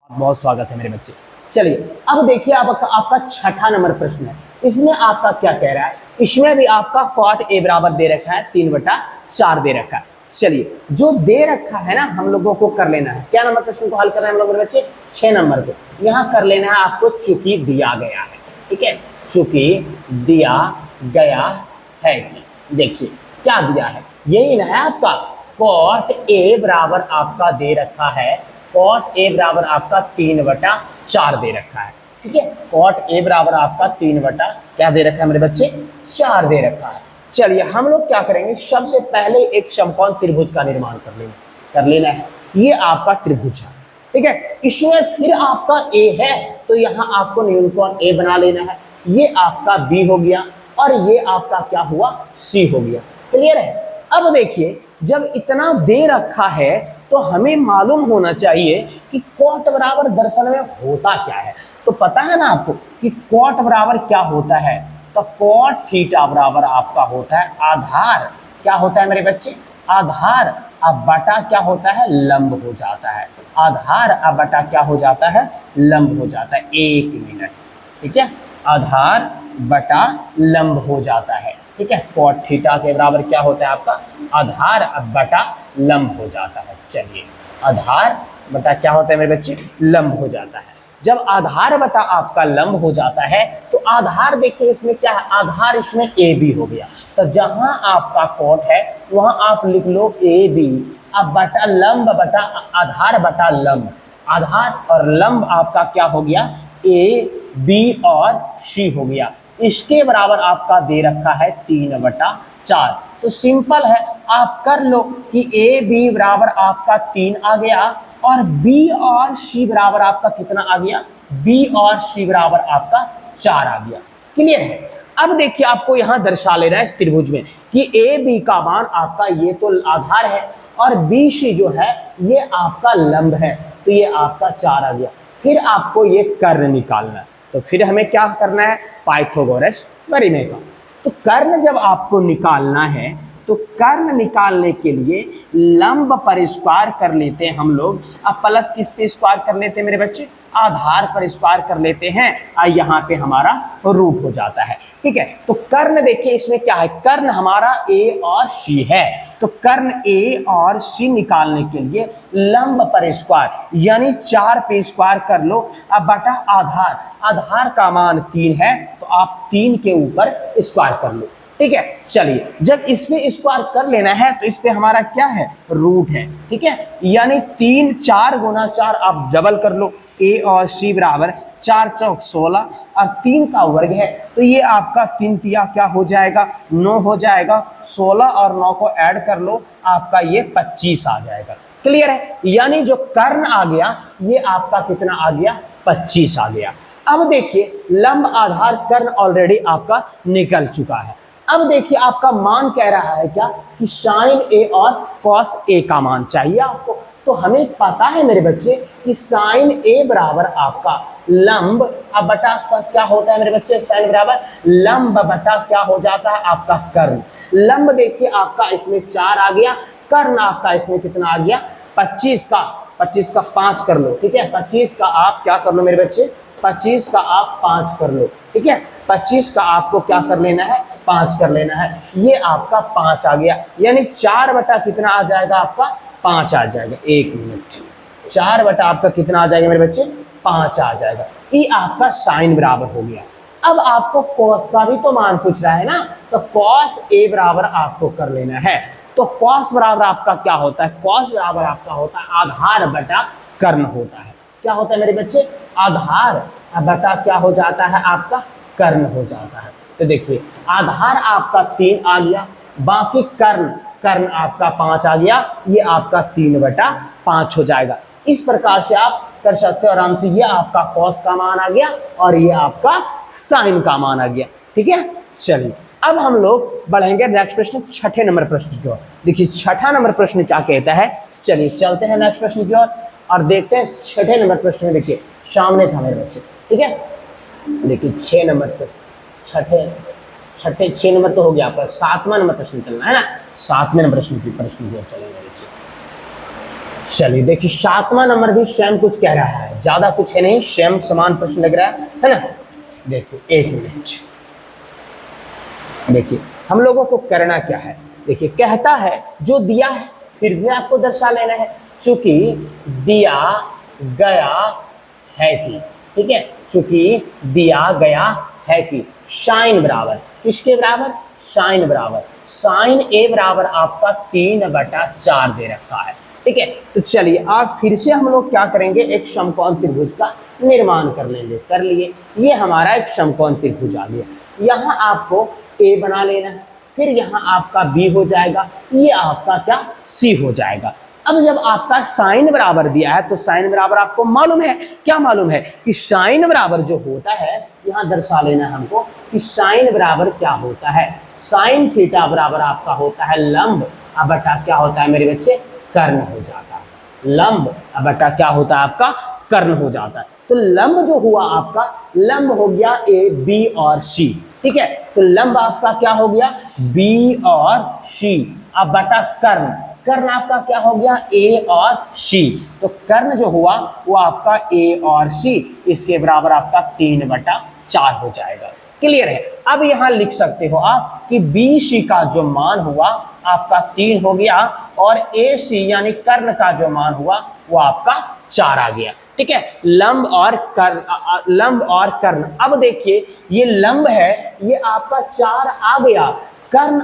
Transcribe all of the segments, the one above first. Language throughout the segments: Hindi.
बहुत स्वागत है मेरे बच्चे। चलिए अब देखिए आपका छठा नंबर प्रश्न है। इसमें आपका क्या कह रहा है, इसमें भी आपका cot a बराबर दे रखा है 3/4 दे रखा है। चलिए जो दे रखा है ना हम लोगों को कर लेना है। क्या नंबर प्रश्न को हल करना है हम लोग मेरे बच्चे? 6 नंबर को यहाँ कर लेना है आपको, चूंकि दिया गया है। ठीक है, चूंकि दिया गया है। देखिए क्या दिया है, यही ना है आपका cot a बराबर आपका दे रखा है, cot a बराबर आपका 3/4 दे रखा है। ठीक है, cot a बराबर आपका 3/4 क्या दे रखा है मेरे बच्चे? 4 दे रखा है। चलिए हम लोग क्या करेंगे, सबसे पहले एक समकोण त्रिभुज का निर्माण कर लेना है। ये आपका त्रिभुज है। ठीक है, इसमें फिर आपका a है तो यहाँ आपको न्यूनकोण a बना लेना है। ये आपका b हो गया और ये आपका क्या हुआ, c हो गया। क्लियर है? अब देखिए जब इतना दे रखा है तो हमें मालूम होना चाहिए कि cot बराबर दरअसल में होता क्या है। तो पता है ना आपको कि cot बराबर क्या होता है, तो cot थीटा बराबर आपका होता है आधार। क्या होता है मेरे बच्चे? आधार। अब बटा क्या होता है, लंब हो जाता है। आधार अब बटा क्या हो जाता है, लंब हो जाता है। 1 मिनट। ठीक है, आधार बटा लंब हो जाता है। ठीक है, cot थीटा के बराबर क्या होता है आपका, आधार अब बटा लंब हो जाता है। चलिए आधार बटा क्या होता है मेरे बच्चे, लंब हो जाता है। जब आधार बटा आपका लंब हो जाता है तो आधार देखिए इसमें क्या है, आधार इसमें ए बी हो गया। तो जहां आपका cot है वहां आप लिख लो ए बी, अब बटा लंब बटा आधार बटा लंब। आधार और लंब आपका क्या हो गया, ए बी और सी हो गया। इसके बराबर आपका दे रखा है 3/4। तो सिंपल है, आप कर लो कि ए बी बराबर आपका 3 आ गया और बी और सी बराबर आपका कितना आ गया, बी और सी बराबर आपका 4 आ गया। क्लियर है? अब देखिए आपको यहां दर्शा लेना है इस त्रिभुज में कि ए बी का मान आपका ये तो आधार है और बी सी जो है ये आपका लंब है, तो ये आपका 4 आ गया। फिर आपको ये कर्ण निकालना है, तो फिर हमें क्या करना है, पाइथागोरस प्रमेय का। तो कर्ण जब आपको निकालना है तो कर्ण निकालने के लिए लंब पर स्क्वायर कर लेते हैं हम लोग। अब प्लस किस पे स्क्वायर कर लेते हैं मेरे बच्चे, आधार पर स्क्वायर कर लेते हैं और यहाँ पे हमारा रूट हो जाता है। ठीक है, तो कर्ण देखिए इसमें क्या है, कर्ण हमारा ए और सी है। तो कर्ण ए और सी निकालने के लिए लंब पर स्क्वायर यानी 4 पे स्क्वायर कर लो। अब बटा आधार, आधार का मान 3 है तो आप 3 के ऊपर स्क्वायर कर लो। ठीक है, चलिए जब इसमें स्क्वायर कर लेना है तो इस पे हमारा क्या है, रूट है। ठीक है, यानी 3 4 गुना 4 आप डबल कर लो, ए और सी बराबर 4 चौक 16 और 3 का वर्ग है तो ये आपका 3 तिया क्या हो जाएगा, 9 हो जाएगा। 16 और 9 को ऐड कर लो, आपका ये 25 आ जाएगा। क्लियर है? यानी जो कर्ण आ गया ये आपका कितना आ गया, 25 आ गया। अब देखिए लंब आधार कर्ण ऑलरेडी आपका निकल चुका है। अब देखिए आपका मान कह रहा है क्या कि साइन ए और कॉस ए का मान चाहिए आपको। तो हमें पता है मेरे बच्चे कि साइन ए बराबर आपका लंब अब बटा क्या होता है मेरे बच्चे, साइन बराबर लंब बटा क्या हो जाता है आपका कर्ण। लंब देखिए आपका इसमें 4 आ गया, कर्ण आपका इसमें कितना आ गया, 25 का 5 कर लो। ठीक है, 25 का आप क्या कर लो मेरे बच्चे, 25 का आप 5 कर लो। ठीक है, 25 का आपको क्या कर लेना है, 5 कर लेना है। ये आपका 5 आ गया, यानी 4 बटा कितना आ जाएगा आपका, 5 आ जाएगा। 1 मिनट, 4 बटा आपका कितना आ जाएगा मेरे बच्चे, 5 आ जाएगा। ये आपका साइन बराबर हो गया। अब आपको कॉस का भी तो मान पूछ रहा है ना, तो कॉस ए बराबर आपको कर लेना है। तो कॉस बराबर आपका क्या होता है, कॉस बराबर आपका होता है आधार बटा कर्ण होता है। क्या होता है मेरे बच्चे, आधार बटा क्या हो जाता है आपका, कर्ण हो जाता है। तो देखिए आधार आपका 3 आ गया, बाकी कर्ण आपका 5 आ गया, ये आपका 3/5 हो जाएगा। इस प्रकार से आप कर सकते हो आराम से। ये आपका कॉस का मान आ गया और ये आपका साइन का मान आ गया। ठीक है, चलिए अब हम लोग बढ़ेंगे नेक्स्ट प्रश्न, छठे नंबर प्रश्न की ओर। देखिए छठा नंबर प्रश्न क्या कहता है, चलिए चलते हैं नेक्स्ट प्रश्न की ओर और देखते हैं छठे नंबर प्रश्न में। देखिए सामने था मेरे बच्चे। ठीक है, देखिए 6 नंबर पे छठे 6 नंबर तो हो गया आपका, 7वां नंबर प्रश्न चलना है ना, 7वें नंबर प्रश्न की ओर चलेंगे बच्चे। चलिए देखिए 7वां नंबर भी सेम कुछ कह रहा है, ज्यादा कुछ है नहीं, सेम समान प्रश्न लग रहा है ना। देखिए 1 मिनट, देखिए हम लोगों को करना क्या है। देखिए कहता है जो दिया है फिर से आपको दर्शा लेना है, चूंकि दिया गया है कि, ठीक है, चूंकि दिया गया है कि साइन बराबर किसके बराबर, साइन बराबर साइन ए बराबर आपका 3/4 दे रखा है, ठीक है। तो चलिए आप फिर से हम लोग क्या करेंगे, एक समकोण त्रिभुज का निर्माण कर लेंगे। कर लिए, ये हमारा एक समकोण त्रिभुज आ गया। यहाँ आपको ए बना लेना है, फिर यहाँ आपका बी हो जाएगा, ये आपका क्या सी हो जाएगा। अब जब आपका साइन बराबर दिया है तो साइन बराबर आपको मालूम है, क्या मालूम है कि साइन बराबर जो होता है, यहाँ दर्शा लेना हमको कि साइन बराबर क्या होता है। साइन थीटा बराबर आपका होता है लंब बटा क्या होता है मेरे बच्चे, कर्ण हो जाता है। लंब बटा क्या होता है आपका, कर्ण हो जाता है। तो लंब जो हुआ आपका, लंब हो गया ए बी और सी, ठीक है। तो लंब आपका क्या हो गया, बी और सी, अब बटा कर्ण, कर्ण आपका क्या हो गया, ए और सी। तो कर्ण जो हुआ वो आपका ए और सी, इसके बराबर आपका 3/4 हो जाएगा। क्लियर है। अब यहां लिख सकते हो आप कि बी सी का जो मान हुआ आपका 3 हो गया और ए सी यानी कर्ण का जो मान हुआ वो आपका 4 आ गया, ठीक है। लंब और कर्ण, लंब और कर्ण। अब देखिए ये लंब है, ये आपका 4 आ गया, कर्ण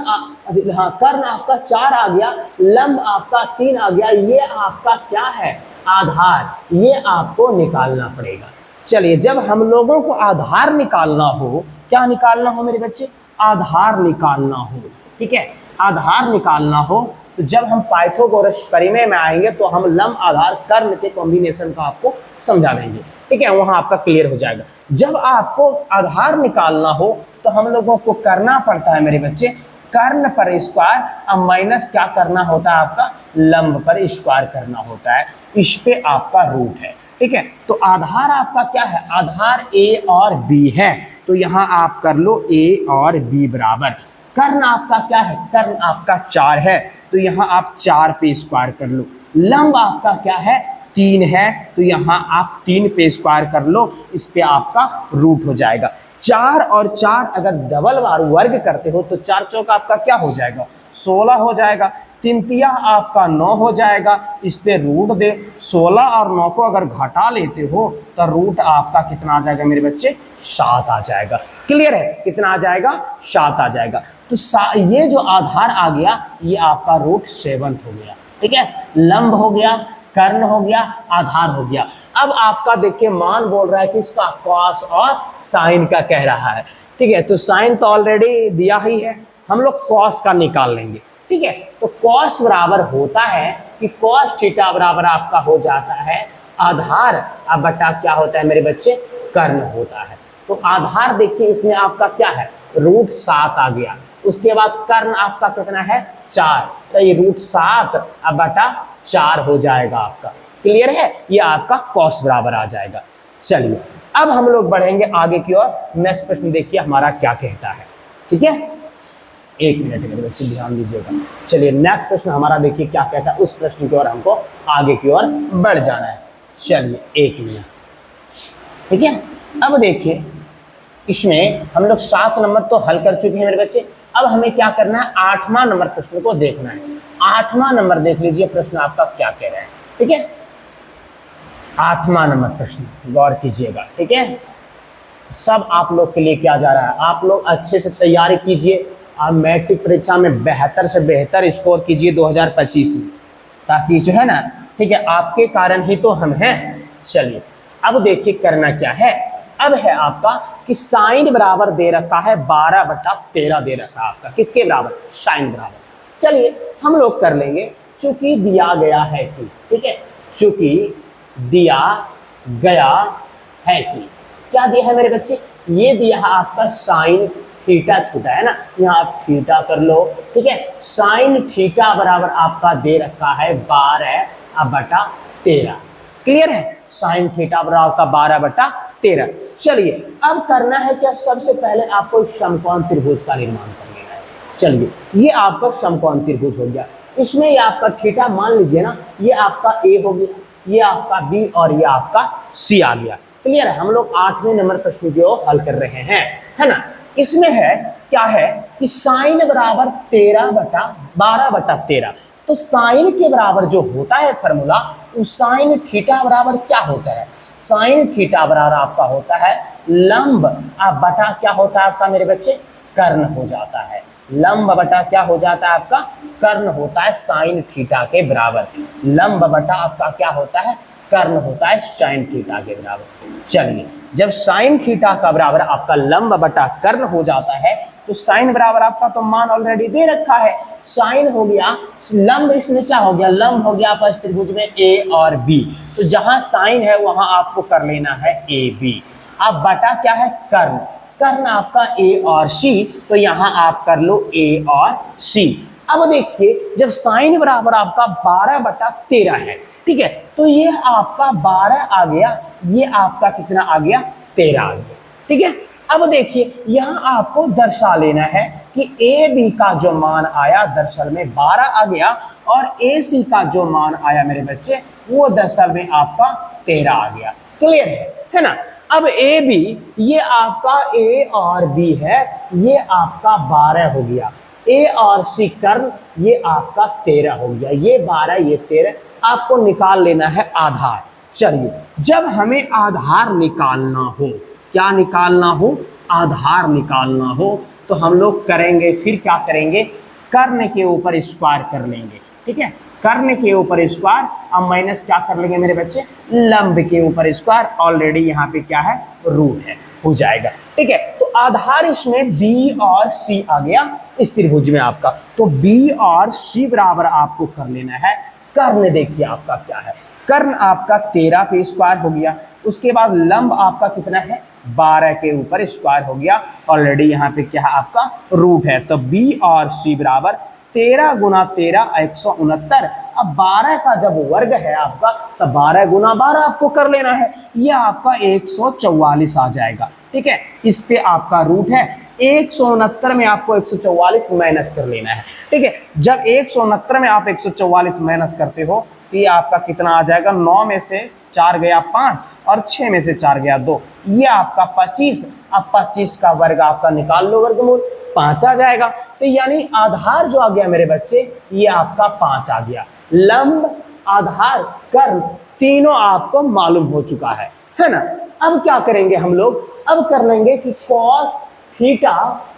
हाँ कर्ण आपका 4 आ गया, लंब आपका 3 आ गया। ये आपका क्या है, आधार, ये आपको निकालना पड़ेगा। चलिए जब हम लोगों को आधार निकालना हो, क्या निकालना हो मेरे बच्चे, आधार निकालना हो, ठीक है। आधार निकालना हो तो जब हम पाइथागोरस प्रमेय में आएंगे तो हम लंब आधार कर्ण के कॉम्बिनेशन का आपको समझा देंगे, ठीक है, वहां आपका क्लियर हो जाएगा। जब आपको आधार निकालना हो तो हम लोगों को करना पड़ता है मेरे बच्चे, कर्ण पर स्क्वायर, अब माइनस क्या करना होता है आपका, लंब पर स्क्वायर करना होता है, इस पे आपका रूट है, ठीक है। तो आधार आपका क्या है, आधार ए और बी है, तो यहाँ आप कर लो ए और बी बराबर। कर्ण आपका क्या है, कर्ण आपका 4 है, तो यहाँ आप 4 पे स्क्वायर कर लो। लंब आपका क्या है, 3 है, तो यहाँ आप 3 पे स्क्वायर कर लो, इस पे आपका रूट हो जाएगा। 4 और 4 अगर डबल बार वर्ग करते हो तो 4 चौक आपका क्या हो जाएगा, 16 हो जाएगा। 3 तिया आपका 9 हो जाएगा, इस पे रूट दे। 16 और 9 को अगर घटा लेते हो तो रूट आपका कितना आ जाएगा मेरे बच्चे, 7 आ जाएगा। क्लियर है, कितना आ जाएगा, 7 आ जाएगा। तो ये जो आधार आ गया ये आपका रूट 7 हो गया, ठीक है। लंब हो गया, कर्ण हो गया, आधार हो गया। अब आपका देखिए मान बोल रहा है कि इसका कॉस और साइन का कह रहा है, ठीक है। तो साइन तो ऑलरेडी दिया ही है, हम लोग कॉस का निकाल लेंगे, ठीक है। तो कॉस बराबर होता है कि कॉस थीटा बराबर आपका हो जाता है आधार अब बटा क्या होता है मेरे बच्चे, कर्ण होता है। तो आधार देखिए इसमें आपका क्या है, रूट 7 आ गया, उसके बाद कर्ण आपका कितना है, 4, तो ये रूट 7 अब बटा 4 हो जाएगा आपका। क्लियर है, ये आपका कॉस बराबर आ जाएगा। चलिए अब हम लोग बढ़ेंगे आगे की ओर। नेक्स्ट प्रश्न देखिए हमारा क्या कहता है, ठीक है। 1 मिनट मेरे बच्चे ध्यान दीजिएगा। चलिए नेक्स्ट प्रश्न हमारा देखिए क्या कहता है, उस प्रश्न की ओर हमको आगे की ओर बढ़ जाना है। चलिए 1 मिनट, ठीक है। अब देखिए इसमें हम लोग 7 नंबर तो हल कर चुके हैं मेरे बच्चे। अब हमें क्या करना है, 8वां नंबर प्रश्न को देखना है। 8वां नंबर देख लीजिए प्रश्न आपका क्या कह रहा है, ठीक है। 8वां नंबर प्रश्न गौर कीजिएगा, ठीक है। सब आप लोग के लिए क्या जा रहा है, आप लोग अच्छे से तैयारी कीजिए, आप मैट्रिक परीक्षा में बेहतर से बेहतर स्कोर कीजिए 2025 में, ताकि जो है ना, ठीक है, आपके कारण ही तो हम हैं। चलिए अब देखिए करना क्या है। अब है आपका कि साइन बराबर दे रखा है 12/13 दे रखा है आपका, किसके बराबर, साइन बराबर। चलिए हम लोग कर लेंगे, चूंकि दिया गया है कि, ठीक है, चूंकि दिया गया है कि, क्या दिया है मेरे बच्चे, ये दिया है आपका साइन थीटा छूटा है ना, यहाँ आप थीटा कर लो, ठीक है। साइन थीटा बराबर आपका दे रखा है 12/13। क्लियर है, साइन थीटा बराबर आपका 12/13। चलिए अब करना है क्या, सबसे पहले आपको एक समकोण त्रिभुज का निर्माण कर लेना है। चलिए ये आपका समकोण त्रिभुज हो गया। इसमें ये आपका थीटा मान लीजिए ना, ये आपका ए हो गया, ये आपका बी और ये आपका सी आ गया। क्लियर है? हम लोग 8वें नंबर प्रश्न को हल कर रहे हैं, है ना। इसमें है क्या है कि साइन बराबर 13/12/13। तो साइन के बराबर जो होता है फॉर्मूला, उस साइन थीटा बराबर क्या होता है? साइन थीटा बराबर आपका होता है लंब बटा क्या होता है आपका मेरे बच्चे? कर्ण हो जाता है। लंब बटा क्या हो जाता है आपका? कर्ण होता है साइन थीटा के बराबर। लंब बटा आपका क्या होता है? कर्ण होता है साइन थीटा के बराबर। चलिए, जब साइन थीटा का बराबर आपका लंब बटा कर्ण हो जाता है, तो साइन बराबर आपका तो मान ऑलरेडी दे रखा है। साइन हो गया, लंब इसमें क्या हो गया? लंब हो गया आपका इस त्रिभुज में ए और बी। तो जहां साइन है वहां आपको कर लेना है ए बी। अब बटा क्या है? कर्ण। कर्ण आपका ए और सी, तो यहां आप कर लो ए और सी। अब देखिए, जब साइन बराबर आपका 12/13 है, ठीक है, तो ये आपका 12 आ गया, ये आपका कितना आ गया? 13 आ गया। ठीक है, अब देखिए यहां आपको दर्शा लेना है कि ए बी का जो मान आया दरअसल में 12 आ गया, और ए सी का जो मान आया मेरे बच्चे वो दरअसल में आपका 13 आ गया। क्लियर है ना। अब ए बी, ये आपका ए और बी है, ये आपका 12 हो गया। ए और सी कर्ण, ये आपका 13 हो गया। ये 12, ये 13, आपको निकाल लेना है आधार। चलिए, जब हमें आधार निकालना हो, क्या निकालना हो? आधार निकालना हो, तो हम लोग करेंगे, फिर क्या करेंगे? कर्ण के ऊपर स्क्वायर कर लेंगे। ठीक है, कर्ण के ऊपर स्क्वायर, अब माइनस क्या कर लेंगे मेरे बच्चे? लंब के ऊपर स्क्वायर। ऑलरेडी यहाँ पे क्या है? रूट है, हो जाएगा। ठीक है, तो आधार इसमें बी और सी आ गया इस त्रिभुज में आपका। तो बी और सी बराबर आपको कर लेना है कर्ण। देखिए आपका क्या है? कर्ण आपका 13 पे स्क्वायर हो गया। उसके बाद लंब आपका कितना है? 12 के ऊपर स्क्वायर हो गया। ऑलरेडी यहाँ पे क्या है आपका? रूट है। तो बी और सी बराबर 13 गुना 13 169। अब 12 का जब वर्ग है आपका, तो 12 गुना 12 आपको कर लेना है, ये आपका 144 आ जाएगा। ठीक है, इस पे आपका रूट है। 169 में आपको 144 माइनस कर लेना है। ठीक है, जब 169 में आप 144 माइनस करते हो, तो ये आपका कितना आ जाएगा? 9 में से 4 गया 5, और 6 में से 4 गया 2, ये आपका 25। अब 25 का वर्ग आपका निकाल लो, वर्गमूल 5 आ जाएगा। तो यानी आधार जो आ गया मेरे बच्चे, ये आपका 5 आ गया। लंब, आधार, कर्ण तीनों आपको मालूम हो चुका है ना। अब क्या करेंगे हम लोग? अब कर लेंगे कि कॉस थीटा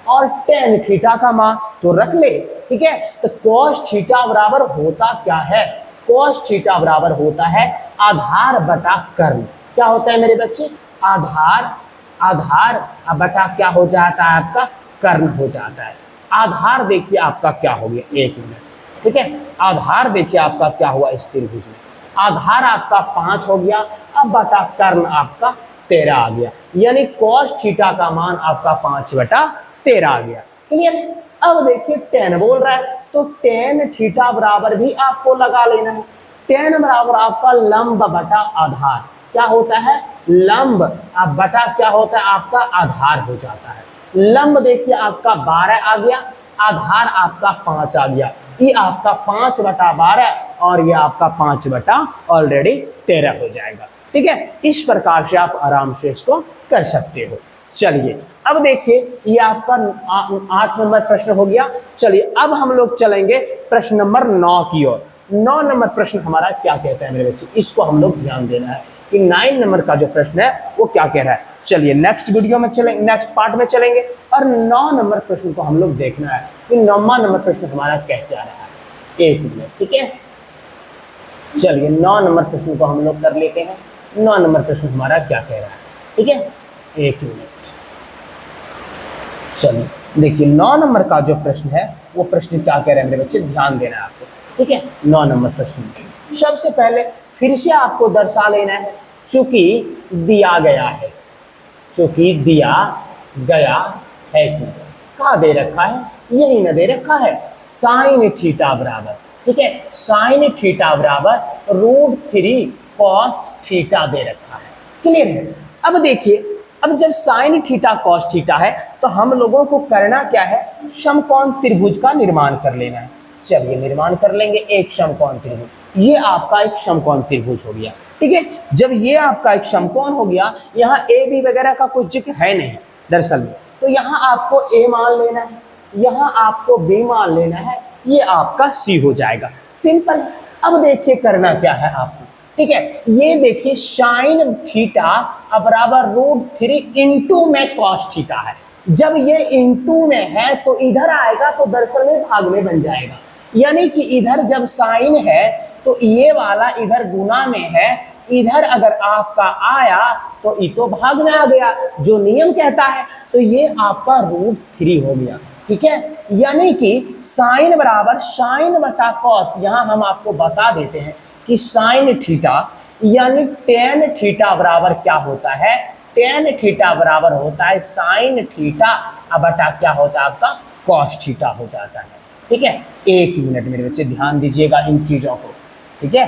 और टेन थीटा का मान तो रख ले। ठीक है, तो कॉस थीटा बराबर होता क्या है? कॉस थीटा बराबर होता है आधार बटा कर्ण। क्या होता है मेरे बच्चे? आधार बटा क्या हो जाता है आपका? कर्ण हो जाता है। आधार देखिए आपका क्या हो गया, 1 मिनट। ठीक है, आधार देखिए आपका क्या हुआ इस त्रिभुज में? आधार आपका 5 हो गया, अब बटा कर्ण आपका 13 आ गया। यानी cos थीटा का मान आपका 5/13 आ गया। क्लियर है? अब देखिए tan बोल रहा है, तो tan थीटा बराबर भी आपको लगा लेना है। tan बराबर आपका लंब बटा आधार। क्या होता है? लंब अब बटा क्या होता है आपका? आधार हो जाता है। लंब देखिए आपका 12 आ गया, आधार आपका 5 आ गया। ये आपका 5/12 और ये आपका 5/ ऑलरेडी 13 हो जाएगा। ठीक है, इस प्रकार से आप आराम से इसको कर सकते हो। चलिए, अब देखिए ये आपका 8 नंबर प्रश्न हो गया। चलिए, अब हम लोग चलेंगे प्रश्न नंबर 9 की ओर। 9 नंबर प्रश्न हमारा क्या कहता है मेरे बच्चे? इसको हम लोग ध्यान देना है कि 9 नंबर का जो प्रश्न है वो क्या कह रहा है। चलिए, नेक्स्ट वीडियो में चलेंगे, नेक्स्ट पार्ट में चलेंगे, और 9 नंबर प्रश्न को हम लोग देखना है कि 9वां नंबर प्रश्न हमारा क्या कह रहा है। 1 मिनट। ठीक है, चलिए 9 नंबर प्रश्न को हम लोग कर लेते हैं। 9 नंबर प्रश्न हमारा क्या कह रहा है? ठीक है, 1 मिनट। चलिए देखिए 9 नंबर का जो प्रश्न है वो प्रश्न क्या कह रहे हैं मेरे बच्चे? ध्यान देना है आपको। ठीक है, 9 नंबर प्रश्न सबसे पहले फिर से आपको दर्शा लेना है, चूंकि दिया गया है, चूंकि दिया गया है कि क्या दे रखा है? यही ना दे रखा है, साइन थीटा बराबर। ठीक है, साइन थीटा बराबर √3 कॉस थीटा दे रखा है। क्लियर है? अब देखिए, अब जब साइन थीटा कॉस थीटा है, तो हम लोगों को करना क्या है? समकोण त्रिभुज का निर्माण कर लेना है। चलिए निर्माण कर लेंगे एक समकोण त्रिभुज। ये आपका एक समकोण त्रिभुज हो गया, ठीक है। जब ये आपका एक समकोण हो गया, यहाँ ए बी वगैरह का कुछ जिक्र है नहीं दरअसल में, तो यहाँ आपको ए मान लेना है, यहाँ आपको बी मान लेना है, ये आपका सी हो जाएगा, सिंपल। अब देखिए करना क्या है आपको, ठीक है। ये देखिए साइन थीटा बराबर √3 इंटू में कॉस थीटा है। जब ये इंटू में है तो इधर आएगा तो दरअसल में भाग में बन जाएगा, यानी कि इधर जब साइन है तो ये वाला इधर गुना में है, इधर अगर आपका आया तो ये तो भाग में आ गया जो नियम कहता है, तो ये आपका √3 हो गया, ठीक है। यानी कि साइन बराबर साइन बटा कॉस, यहां हम आपको बता देते हैं कि साइन थीटा यानी टेन थीटा बराबर क्या होता है, टेन थीटा बराबर होता है साइन थीटा बटा क्या होता है आपका कॉस थीटा हो जाता है, ठीक है। एक मिनट मेरे बच्चे ध्यान दीजिएगा इन चीजों को, ठीक है,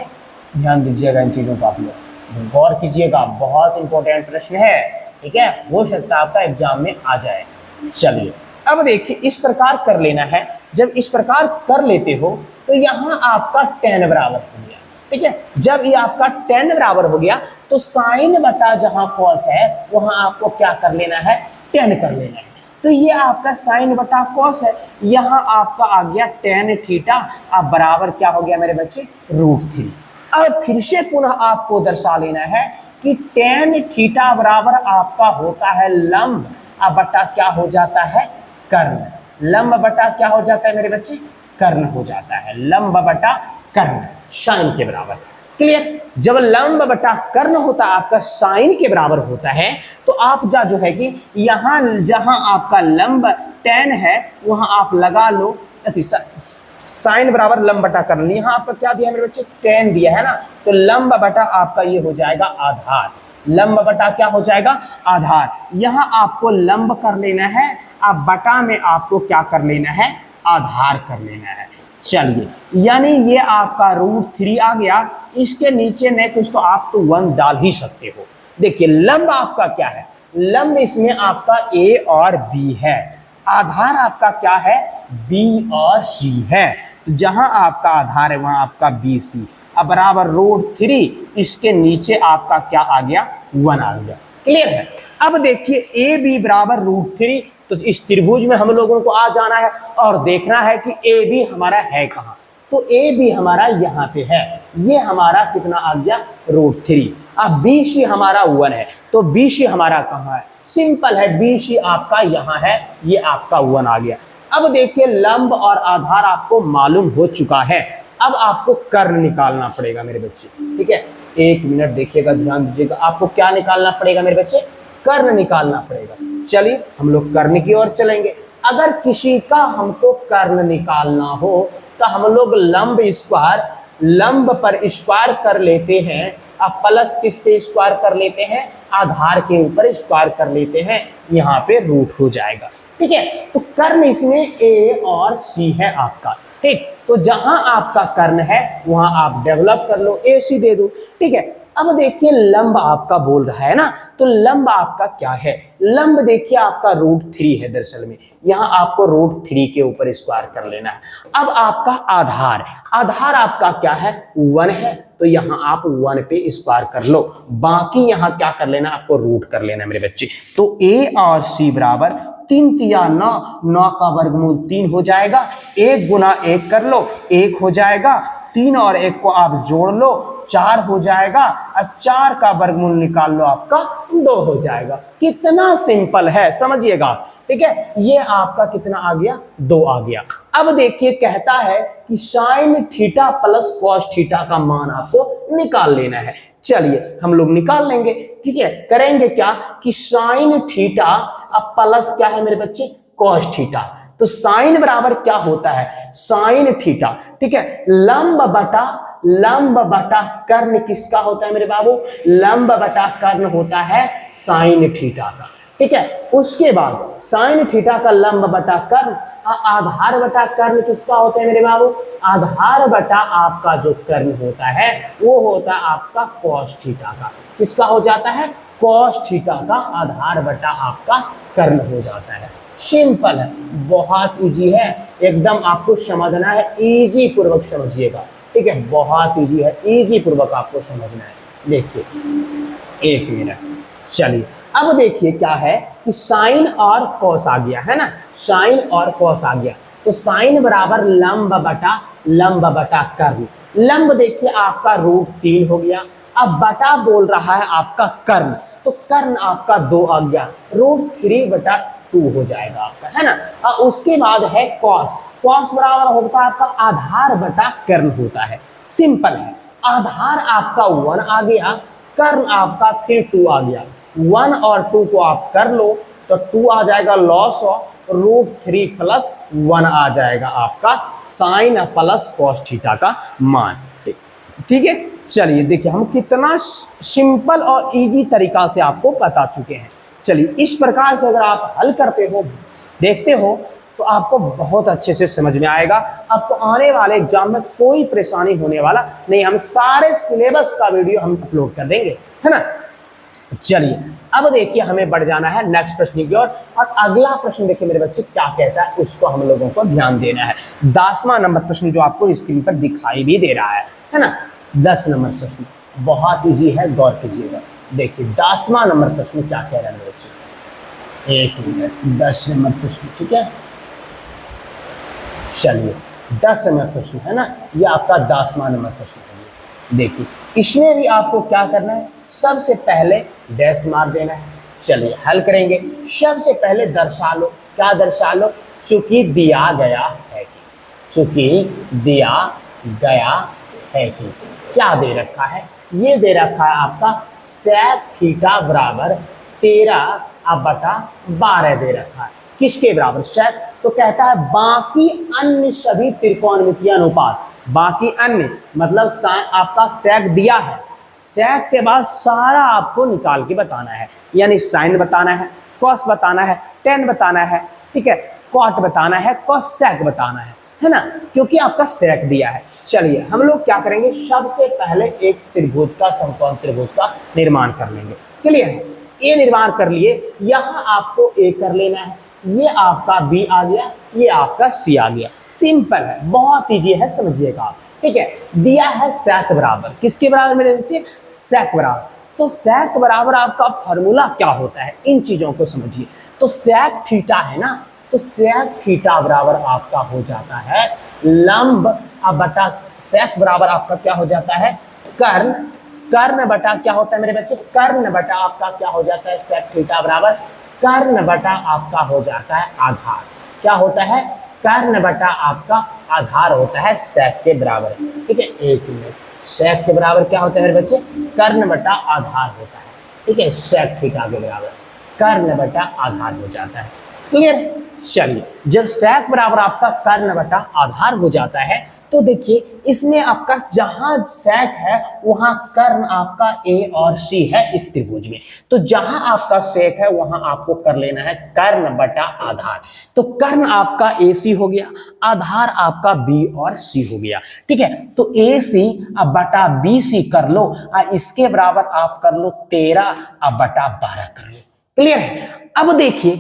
ध्यान दीजिएगा इन चीजों को, आप लोग गौर कीजिएगा, बहुत इंपॉर्टेंट प्रश्न है, ठीक है, हो सकता है आपका एग्जाम में आ जाए। चलिए अब देखिए इस प्रकार कर लेना है, जब इस प्रकार कर लेते हो तो यहाँ आपका tan बराबर हो गया, ठीक है। जब ये आपका tan बराबर हो गया तो साइन बटा जहां कॉस है वहां आपको क्या कर लेना है, tan कर लेना है। तो ये आपका साइन बटा कॉस है, यहाँ आपका आ गया tan थीटा, अब बराबर क्या हो गया मेरे बच्चे √3। अब फिर से पुनः आपको दर्शा लेना है कि tan थीटा बराबर आपका होता है लंब बटा क्या हो जाता है कर्ण, लंब बटा क्या हो जाता है मेरे बच्चे कर्ण हो जाता है, लंब बटा कर्ण साइन के बराबर, क्लियर। जब लंब बटा कर्ण होता है आपका साइन के बराबर होता है तो आप जो है कि यहाँ जहां आपका लंब tan है वहां आप लगा लो साइन बराबर लंब बटा कर्ण, यहाँ आपका क्या दिया मेरे बच्चे tan दिया है ना, तो लंब बटा आपका ये हो जाएगा आधार, लंब बटा क्या हो जाएगा आधार। यहाँ आपको लंब कर लेना है, अब बटा में आपको क्या कर लेना है आधार कर लेना है। चलिए यानी ये आपका √3 आ गया, इसके नीचे में कुछ तो आप तो 1 डाल ही सकते हो। देखिए लंब आपका क्या है, लंब इसमें आपका A और B है, आधार आपका क्या है B और C है, जहां आपका आधार है वहां आपका BC, अब बराबर √3, इसके नीचे आपका क्या आ गया 1 आ गया, क्लियर है। अब देखिए AB बराबर √3, तो इस त्रिभुज में हम लोगों को आ जाना है और देखना है कि AB हमारा है कहाँ, तो AB हमारा यहाँ पे है, ये हमारा कितना आ गया √3। अब BC हमारा 1 है, तो BC हमारा कहाँ है, सिंपल है BC आपका यहाँ है, ये आपका 1 आ गया। अब देखिए लंब और आधार आपको मालूम हो चुका है, अब आपको कर्ण निकालना पड़ेगा मेरे बच्चे, ठीक है। एक मिनट देखिएगा ध्यान दीजिएगा, आपको क्या निकालना पड़ेगा मेरे बच्चे कर्ण निकालना पड़ेगा। चलिए हम लोग कर्ण की ओर चलेंगे। अगर किसी का हमको कर्ण निकालना हो तो हम लोग लंब स्क्वायर, लंब पर स्क्वायर कर लेते हैं, अब प्लस किस पे स्क्वायर कर लेते हैं आधार के ऊपर स्क्वायर कर लेते हैं, यहाँ पे रूट हो जाएगा, ठीक है। तो कर्ण इसमें A और C है आपका, ठीक। तो जहां आपका कर्ण है वहां आप डेवलप कर लो, AC दे दो, ठीक है। अब देखिए लंब आपका बोल रहा है ना, तो लंब आपका क्या है, लंब देखिए आपका √3 है दरअसल में, यहाँ आपको √3 के ऊपर स्क्वायर कर लेना है। अब आपका आधार, आधार आपका क्या है 1 है, तो यहाँ आप 1 पे स्क्वायर कर लो, बाकी यहाँ क्या कर लेना आपको रूट कर लेना मेरे बच्चे। तो A और C बराबर 3 तिया 9, 9 का वर्गमूल 3 हो जाएगा, 1 गुना 1 कर लो 1 हो जाएगा, 3 और 1 को आप जोड़ लो 4 हो जाएगा, और 4 का वर्गमूल निकाल लो आपका 2 हो जाएगा। कितना सिंपल है समझिएगा, ठीक है। ये आपका कितना आ गया 2 आ गया। अब देखिए कहता है कि sine theta plus cos theta का मान आपको निकाल लेना है। चलिए हम लोग निकाल लेंगे, ठीक है। करेंगे क्या कि साइन थीटा अब प्लस क्या है मेरे बच्चे कॉस थीटा, तो साइन बराबर क्या होता है साइन थीटा, ठीक है। लंब बटा कर्ण किसका होता है मेरे बाबू, लंब बटा कर्ण होता है साइन थीटा का, ठीक है। उसके बाद साइन थीटा का लंब बटा कर्ण, आधार बटा कर्ण किसका होता है मेरे बाबू, आधार बटा आपका जो कर्ण होता है वो होता है आपका कॉस थीटा का, किसका हो जाता है कॉस थीटा का आधार बटा आपका कर्ण हो जाता है, सिंपल है, बहुत इजी है, एकदम आपको समझना है, इजी पूर्वक समझिएगा, ठीक है, बहुत इजी है, इजी पूर्वक आपको समझना है। देखिए 1 मिनट, चलिए अब देखिए क्या है कि साइन और कॉस आ गया है ना, साइन और कॉस आ गया, तो साइन बराबर लंब बटा कर्ण। लंब देखिए आपका √3 हो गया, अब बटा बोल रहा है आपका कर्ण, तो कर्ण आपका 2 आ गया, √3/2 हो जाएगा आपका, है ना। और उसके बाद है कॉस, कॉस बराबर होता है आपका आधार बटा कर्ण होता है, सिंपल है। आधार आपका 1 आ गया, कर्ण आपका फिर 2 आ गया, 1 और 2 को आप कर लो तो 2 आ जाएगा लॉस ऑफ √3 + 1 आ जाएगा आपका साइन प्लस कॉस थीटा का मान, ठीक है। चलिए देखिए हम कितना सिंपल और इजी तरीका से आपको बता चुके हैं। चलिए इस प्रकार से अगर आप हल करते हो, देखते हो, तो आपको बहुत अच्छे से समझ में आएगा, आपको आने वाले एग्जाम में कोई परेशानी होने वाला नहीं, हम सारे सिलेबस का वीडियो हम अपलोड कर देंगे, है ना। चलिए अब देखिए हमें बढ़ जाना है नेक्स्ट प्रश्न की ओर, और अगला प्रश्न देखिए मेरे बच्चे क्या कहता है, उसको हम लोगों को ध्यान देना है। 10वां नंबर प्रश्न जो आपको स्क्रीन पर दिखाई भी दे रहा है ना। 10 नंबर प्रश्न बहुत इजी है, गौर कीजिएगा। देखिए 10वां नंबर प्रश्न क्या कह रहा है मेरे बच्चे, 1 मिनट, 10 नंबर प्रश्न, ठीक है। चलिए 10 नंबर प्रश्न है ना, ये आपका 10वां नंबर प्रश्न है। देखिए इसमें भी आपको क्या करना है, सबसे पहले डैश मार देना है। चलिए हल करेंगे, सबसे पहले दर्शा लो, क्या दर्शा लो, चूंकि दिया गया है कि, चूंकि दिया गया है कि क्या दे रखा है, ये दे रखा है आपका sec थीटा बराबर 13/12 दे रखा है, किसके बराबर, sec, तो कहता है बाकी अन्य सभी त्रिकोणमितीय अनुपात, बाकी अन्य मतलब आपका sec दिया है, sec के बाद सारा आपको निकाल के बताना है, यानी साइन बताना है, कॉस बताना है, टेन बताना है, ठीक है, कॉट बताना है, कोसेक बताना है ना, क्योंकि आपका सेक दिया है। चलिए हम लोग क्या करेंगे, सबसे पहले एक त्रिभुज का, समकोण त्रिभुज का निर्माण कर लेंगे। क्लियर है, ये निर्माण कर लिए, यहाँ आपको ए कर लेना है, ये आपका बी आ गया, ये आपका सी आ गया, सिंपल है, बहुत इजी है, समझिएगा आप, ठीक है। दिया है सेक बराबर, किसके बराबर मेरे बच्चे, सेक बराबर, तो सेक बराबर आपका फॉर्मूला क्या होता है, इन चीजों को समझिए। तो सेक थीटा है ना, तो सेक थीटा बराबर आपका हो जाता है लंब बटा, सेक बराबर आपका क्या हो जाता है कर्ण, कर्ण बटा क्या होता है मेरे बच्चे, कर्ण बटा आपका क्या हो जाता है, सेक थीटा बराबर कर्ण बटा आपका हो जाता है आधार, क्या होता है, कर्ण बटा आपका आधार होता है सेक के बराबर, ठीक है। एक मिनट, सेक के बराबर क्या होता है मेरे बच्चे, कर्ण बटा आधार होता है, ठीक है, सेक थीटा के बराबर कर्ण बटा आधार हो जाता है। क्लियर, चलिए जब सेक बराबर आपका कर्ण बटा आधार हो जाता है, तो देखिए इसमें आपका जहां सेक है वहां कर्ण आपका ए और सी है इस त्रिभुज में, तो जहां आपका सेक है वहां आपको कर लेना है कर्ण बटा आधार, तो कर्ण आपका ए सी हो गया, आधार आपका बी और सी हो गया, ठीक है। तो ए सी बटा बी सी कर लो, इसके बराबर आप कर लो 13/12 कर लो। क्लियर है, अब देखिए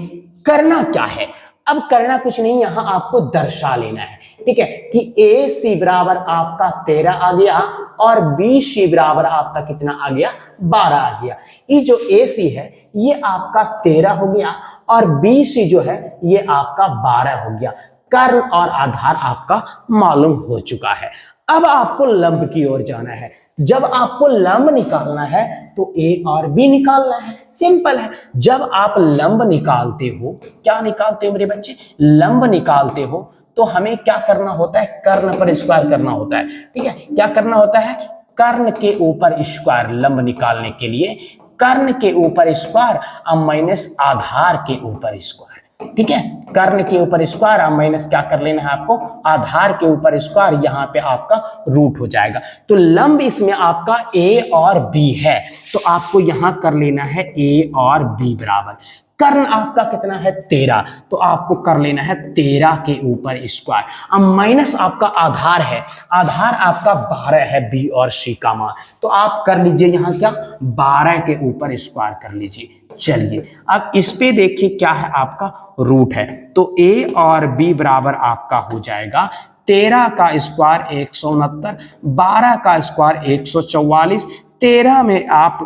करना क्या है, अब करना कुछ नहीं, यहां आपको दर्शा लेना है, ठीक है, कि ए सी बराबर आपका 13 आ गया और बी सी बराबर आपका कितना आ गया, 12 आ गया। ये जो ए सी है ये आपका 13 हो गया और बी सी जो है ये आपका 12 हो गया, कर्ण और आधार आपका मालूम हो चुका है। अब आपको लंब की ओर जाना है, जब आपको लंब निकालना है तो ए और बी निकालना है, सिंपल है। जब आप लंब निकालते हो, क्या निकालते हो मेरे बच्चे, लंब निकालते हो, तो हमें क्या करना होता है, कर्ण पर स्क्वायर करना होता है, ठीक है। क्या करना होता है, कर्ण के ऊपर स्क्वायर, लंब निकालने के लिए कर्ण के ऊपर स्क्वायर माइनस आधार के ऊपर स्क्वायर, ठीक है। कर्ण के ऊपर स्क्वायर और माइनस क्या कर लेना है आपको, आधार के ऊपर स्क्वायर, यहाँ पे आपका रूट हो जाएगा। तो लंब इसमें आपका ए और बी है, तो आपको यहां कर लेना है a और b बराबर। कर्ण आपका कितना है 13, तो आपको कर लेना है 13 के ऊपर स्क्वायर। अब माइनस आपका आधार है, आधार आपका 12 है b और c का मान, तो आप कर लीजिए यहाँ क्या 12 के ऊपर स्क्वायर कर लीजिए। चलिए अब इस पे देखिए क्या है आपका रूट है, तो a और b बराबर आपका हो जाएगा 13 का स्क्वायर 169, 12 का स्क्वायर 144, 13 में आप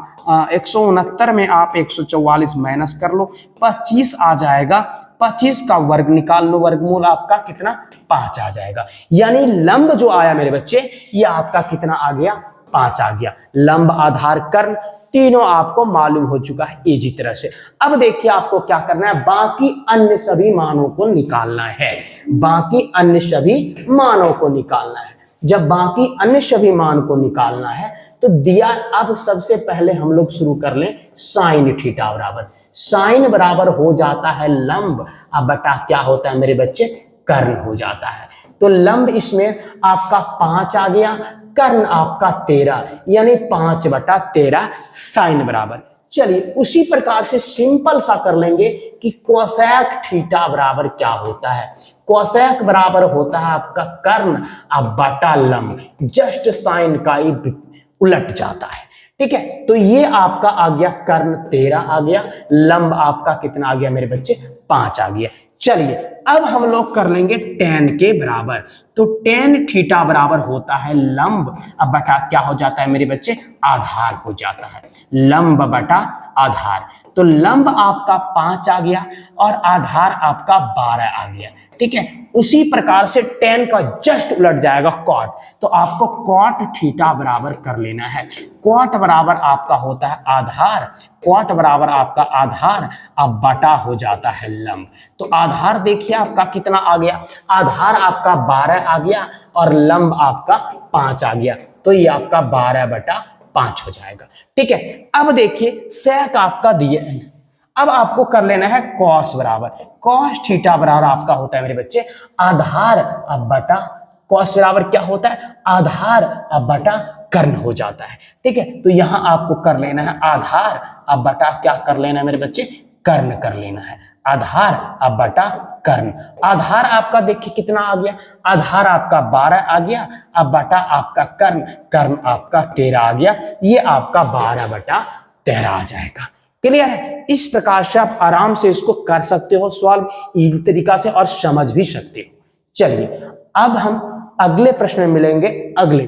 169 में आप 144 माइनस कर लो, 25 आ जाएगा, 25 का वर्ग निकाल लो, वर्गमूल आपका कितना 5 आ जाएगा। यानी लंब जो आया मेरे बच्चे ये आपका कितना आ गया 5 आ गया। लंब आधार कर्ण तीनों आपको मालूम हो चुका है इसी तरह से। अब देखिए आपको क्या करना है, बाकी अन्य सभी मानों को निकालना है, बाकी अन्य सभी मानों को निकालना है। जब बाकी अन्य सभी मान को निकालना है तो दिया, अब सबसे पहले हम लोग शुरू कर लें साइन थीटा बराबर, साइन बराबर हो जाता है लंब अब बटा क्या होता है मेरे बच्चे कर्ण हो जाता है। तो लंब इसमें आपका 5 आ गया, कर्ण आपका 13, यानी 5/13 साइन बराबर। चलिए उसी प्रकार से सिंपल सा कर लेंगे कि कोसेक थीटा बराबर क्या होता है। कोसेक बराबर होता है आपका कर्ण अब बटा लंब, जस्ट साइन का ही उलट जाता है। ठीक है, तो ये आपका आ गया कर्ण 13 आ गया, लंब आपका कितना आ गया मेरे बच्चे 5 आ गया। चलिए अब हम लोग कर लेंगे tan के बराबर, तो tan थीटा बराबर होता है लंब अब बटा क्या हो जाता है मेरे बच्चे आधार हो जाता है, लंब बटा आधार। तो लंब आपका 5 आ गया और आधार आपका 12 आ गया। ठीक है, उसी प्रकार से tan का जस्ट उलट जाएगा cot, तो आपको cot थीटा बराबर कर लेना है। cot बराबर आपका होता है आधार, cot बराबर आपका आधार अब बटा हो जाता है लंब। तो आधार देखिए आपका कितना आ गया, आधार आपका 12 आ गया और लंब आपका 5 आ गया, तो ये आपका 12/5 हो जाएगा। ठीक है, अब देखिए sec आपका दिया, अब आपको कर लेना है cos बराबर, cos थीटा बराबर आपका होता है मेरे बच्चे आधार अब बटा, cos बराबर क्या होता है आधार अब बटा कर्ण हो जाता है। ठीक है, तो यहां आपको कर लेना है आधार अब बटा क्या कर लेना है मेरे बच्चे कर्ण कर लेना है, आधार अब बटा कर्ण। आधार आपका देखिए कितना आ गया, आधार आपका 12 आ गया अब बटा आपका कर्ण, कर्ण आपका 13 आ गया, ये आपका 12/13 आ जाएगा। क्लियर है, इस प्रकार से आप आराम से इसको कर सकते हो सॉल्व इजी तरीका से और समझ भी सकते हो। चलिए अब हम अगले प्रश्न में मिलेंगे अगले